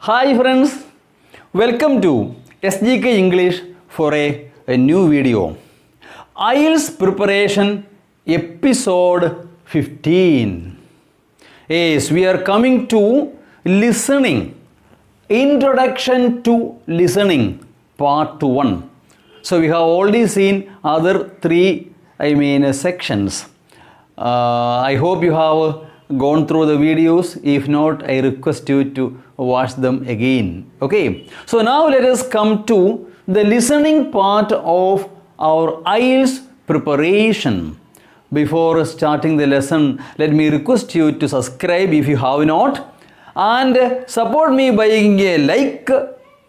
Hi friends, welcome to SGK English for a new video. IELTS preparation episode 15. Yes, we are coming to listening. Introduction to listening part 1. So we have already seen other three sections. I hope you have gone through the videos. If not, I request you to watch them again. Okay, so now let us come to the listening part of our IELTS preparation. Before starting the lesson, let me request you to subscribe if you have not, and support me by giving a like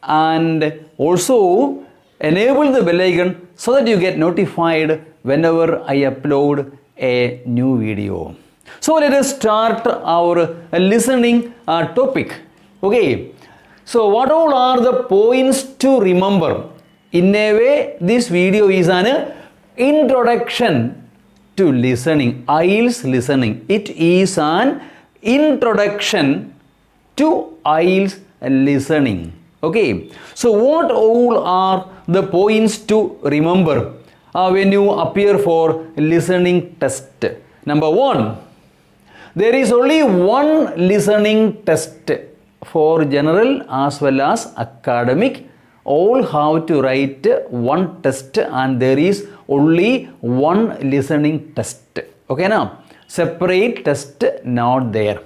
and also enable the bell icon so that you get notified whenever I upload a new video. So let us start our listening topic. Okay, so what all are the points to remember? In a way, this video is an introduction to listening, IELTS listening. It is an introduction to IELTS listening. Okay, so what all are the points to remember when you appear for listening test? Number 1, there is only one listening test for general as well as academic. All have to write one test and there is only one listening test. Okay, now separate test not there.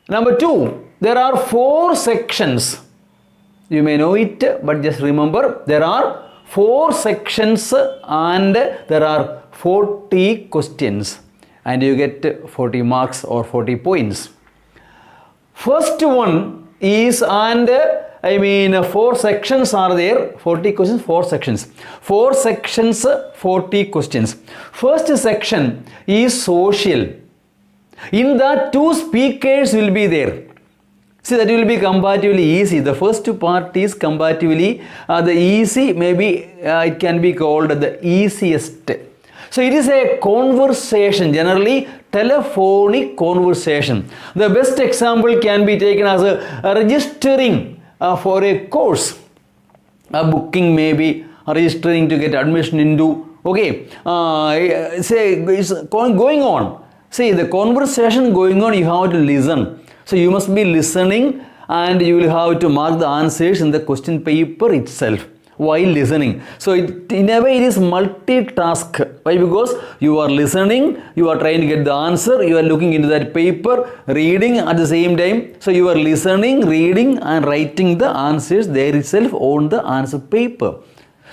Number 2, there are 4 sections. You may know it, but just remember there are 4 sections and there are 40 questions and you get 40 marks or 40 points. First one is, and 4 sections are there, 40 questions, 4 sections. 4 sections, 40 questions. First section is social. In that 2 speakers will be there. See, that will be comparatively easy. The first part is comparatively the easy, maybe it can be called the easiest. So it is a conversation, generally telephonic conversation. The best example can be taken as a registering for a course, a booking, maybe registering to get admission into. Okay, say it's going on. See, the conversation going on, you have to listen. So you must be listening and you will have to mark the answers in the question paper itself while listening. So in a way it is multitask. Why? Because you are listening, you are trying to get the answer, you are looking into that paper, reading at the same time. So you are listening, reading and writing the answers there itself on the answer paper.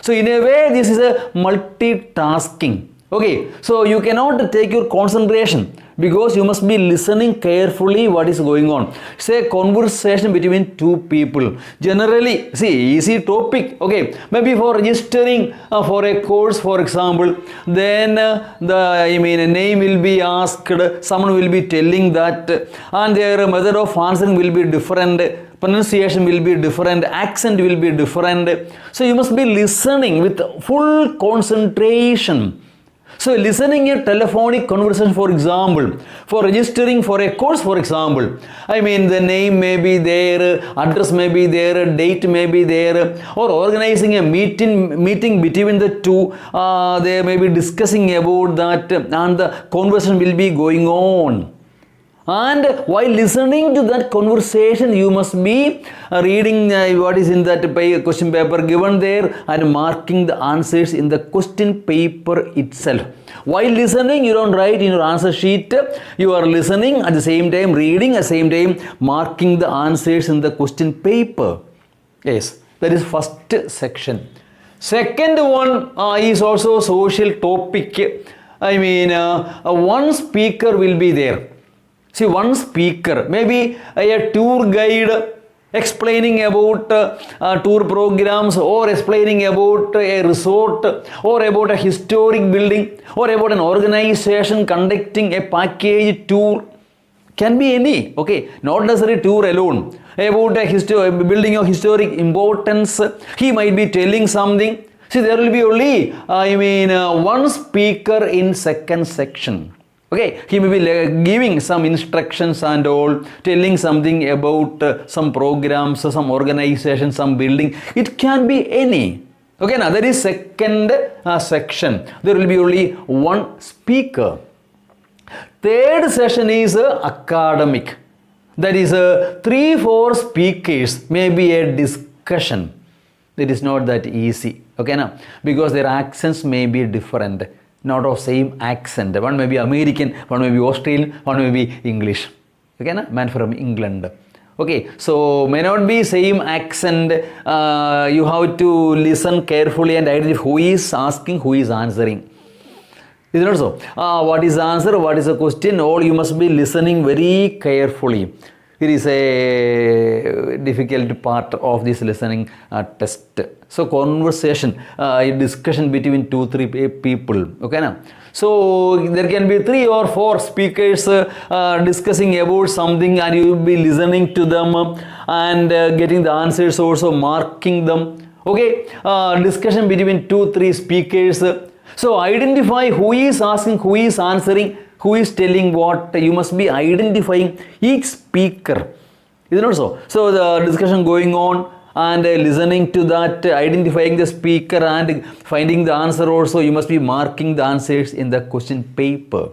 So in a way this is a multitasking. Okay, so you cannot take your concentration because you must be listening carefully what is going on. It's a conversation between 2 people. Generally, see, easy topic. Okay, maybe for registering for a course, for example, then the name will be asked, someone will be telling that, and their method of answering will be different. Pronunciation will be different, accent will be different. So you must be listening with full concentration. So listening a telephonic conversation, for example, for registering for a course, for example, the name may be there, address may be there, date may be there, or organizing a meeting between the 2, they may be discussing about that and the conversation will be going on. And while listening to that conversation, you must be reading what is in that question paper given there and marking the answers in the question paper itself. While listening, you don't write in your answer sheet. You are listening at the same time, reading at the same time, marking the answers in the question paper. Yes, that is first section. Second one is also social topic. One speaker will be there. See, one speaker, maybe a tour guide explaining about tour programs or explaining about a resort or about a historic building or about an organization conducting a package tour. Can be any, okay, not necessarily tour alone. About a building of historic importance, he might be telling something. See, there will be only, one speaker in second section. Okay, he may be giving some instructions and all, telling something about some programs, some organization, some building. It can be any. Okay, now that is second section. There will be only one speaker. Third session is academic. That is 3-4 speakers, maybe a discussion. It is not that easy. Okay, now because their accents may be different. Not of same accent. One may be American, one may be Australian, one may be English. Okay, na? Man from England. Okay, so may not be same accent. You have to listen carefully and identify who is asking, who is answering. Is it not so? What is the answer? What is the question? All you must be listening very carefully. It is a difficult part of this listening test. So conversation, a discussion between 2-3 people. Okay, now. So there can be 3 or 4 speakers discussing about something, and you will be listening to them and getting the answers, also marking them. Okay, discussion between 2-3 speakers. So identify who is asking, who is answering, who is telling what. You must be identifying each speaker. Is it not so? So the discussion going on and listening to that, identifying the speaker and finding the answer also. You must be marking the answers in the question paper.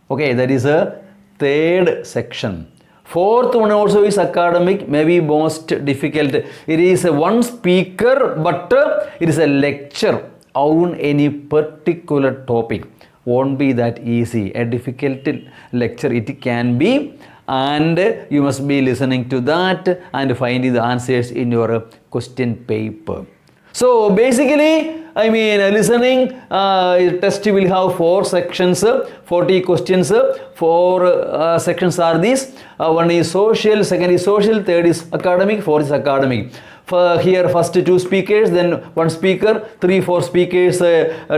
Okay, that is a third section. Fourth one also is academic, maybe most difficult. It is one speaker, but it is a lecture on any particular topic. Won't be that easy. A difficult lecture it can be, and you must be listening to that and finding the answers in your question paper. So basically, I mean, listening test will have 4 sections, 40 questions. 4 sections are these. One is social, second is social, third is academic, fourth is academic. Here first 2 speakers, then 1 speaker, 3-4 speakers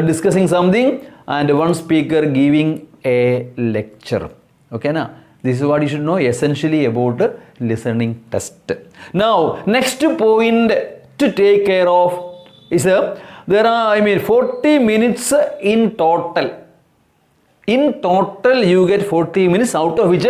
discussing something, and 1 speaker giving a lecture. Okay, now this is what you should know essentially about listening test. Now next point to take care of is there are 40 minutes in total. In total you get 40 minutes, out of which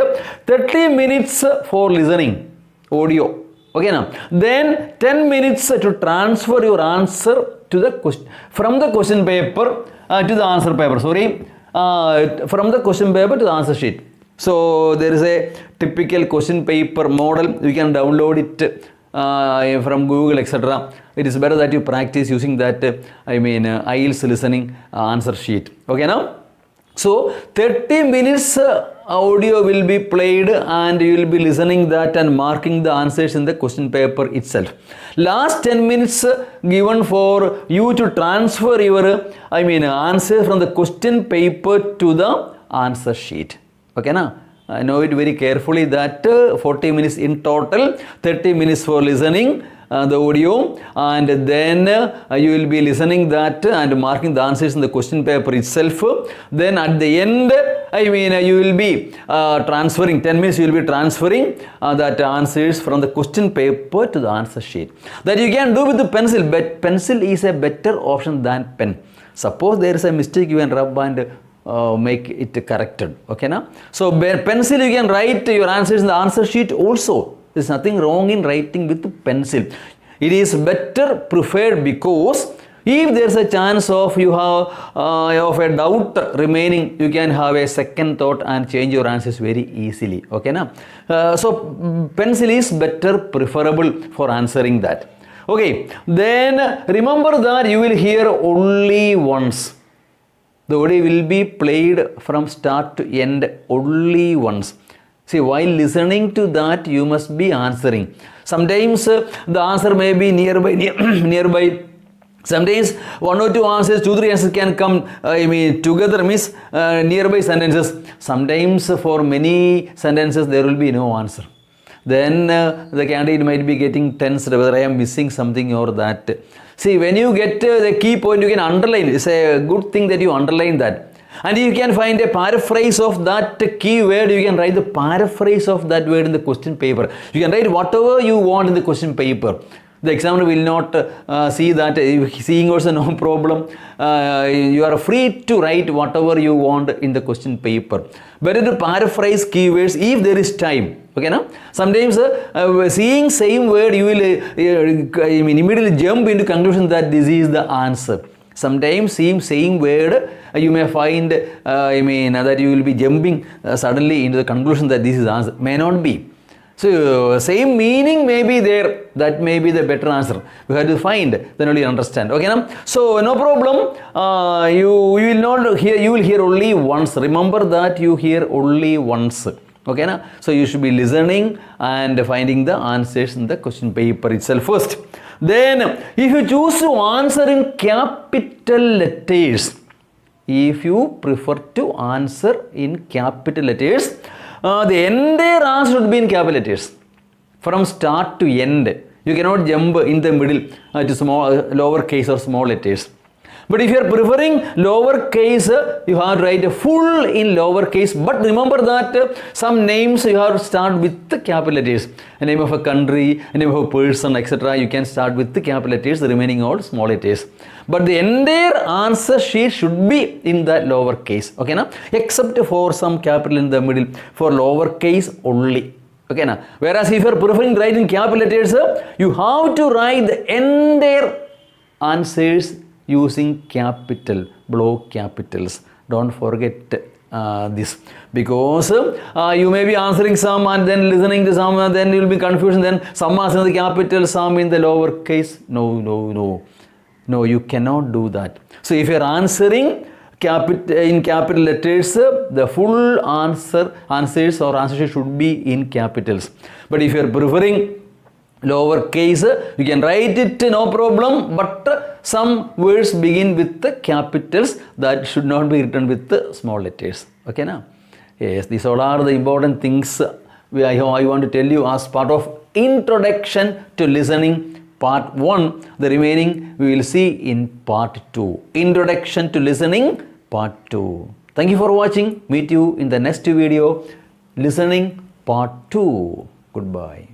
30 minutes for listening audio. Okay, now then 10 minutes to transfer your answer to the question from the question paper to the answer paper. From the question paper to the answer sheet. So there is a typical question paper model. You can download it from Google, etc. It is better that you practice using that IELTS listening answer sheet. Okay, now so 30 minutes audio will be played and you will be listening that and marking the answers in the question paper itself. Last 10 minutes given for you to transfer your answer from the question paper to the answer sheet. Okay, now I know it very carefully that 40 minutes in total, 30 minutes for listening the audio, and then you will be listening that and marking the answers in the question paper itself. Then at the end, you will be transferring 10 minutes. You will be transferring that answers from the question paper to the answer sheet. That you can do with the pencil, but pencil is a better option than pen. Suppose there is a mistake, you can rub and make it corrected. Okay, now so pencil you can write your answers in the answer sheet also. There is nothing wrong in writing with pencil. It is better preferred because if there is a chance of you have of a doubt remaining, you can have a second thought and change your answers very easily. Okay, now so pencil is better preferable for answering that. Okay, then remember that you will hear only once. The audio will be played from start to end only once. See, while listening to that, you must be answering. Sometimes the answer may be nearby. Sometimes 1 or 2 answers, 2-3 answers can come together, means nearby sentences. Sometimes for many sentences there will be no answer. Then the candidate might be getting tensed whether I am missing something or that. See, when you get the key point, you can underline. It's a good thing that you underline that. And you can find a paraphrase of that key word. You can write the paraphrase of that word in the question paper. You can write whatever you want in the question paper. The examiner will not see that. Seeing also no problem. You are free to write whatever you want in the question paper. Better to paraphrase keywords if there is time. Okay, now sometimes seeing same word you will immediately jump into conclusion that this is the answer. Sometimes seeing same word you may find that you will be jumping suddenly into the conclusion that this is the answer. May not be. So same meaning may be there. That may be the better answer. We have to find, then only understand. Okay, now? So no problem. You will not hear. You will hear only once. Remember that you hear only once. Okay, now? So you should be listening and finding the answers in the question paper itself first. Then, if you choose to answer in capital letters, if you prefer to answer in capital letters, the entire answer should be in capital letters from start to end. You cannot jump in the middle to small lower case or small letters. But if you are preferring lower case, you have to write full in lower case. But remember that some names you have to start with the capital letters. A name of a country, a name of a person, etc. You can start with the capital letters, the remaining all small letters. But the entire answer sheet should be in the lower case. Okay, now? Except for some capital in the middle, for lower case only. Okay, now? Whereas if you are preferring writing capital letters, you have to write the entire answers using capital, block capitals. Don't forget this, because you may be answering some and then listening to some, and then you will be confused. Then some answer in the capital, some in the lower case. No, you cannot do that. So if you are answering in capital letters, the full answers or answers should be in capitals. But if you are preferring lower case, you can write it no problem, but some words begin with the capitals that should not be written with the small letters. Okay, now? Yes, these all are the important things I want to tell you as part of introduction to listening part 1. The remaining we will see in part 2. Introduction to listening part 2. Thank you for watching. Meet you in the next video. Listening part 2. Goodbye.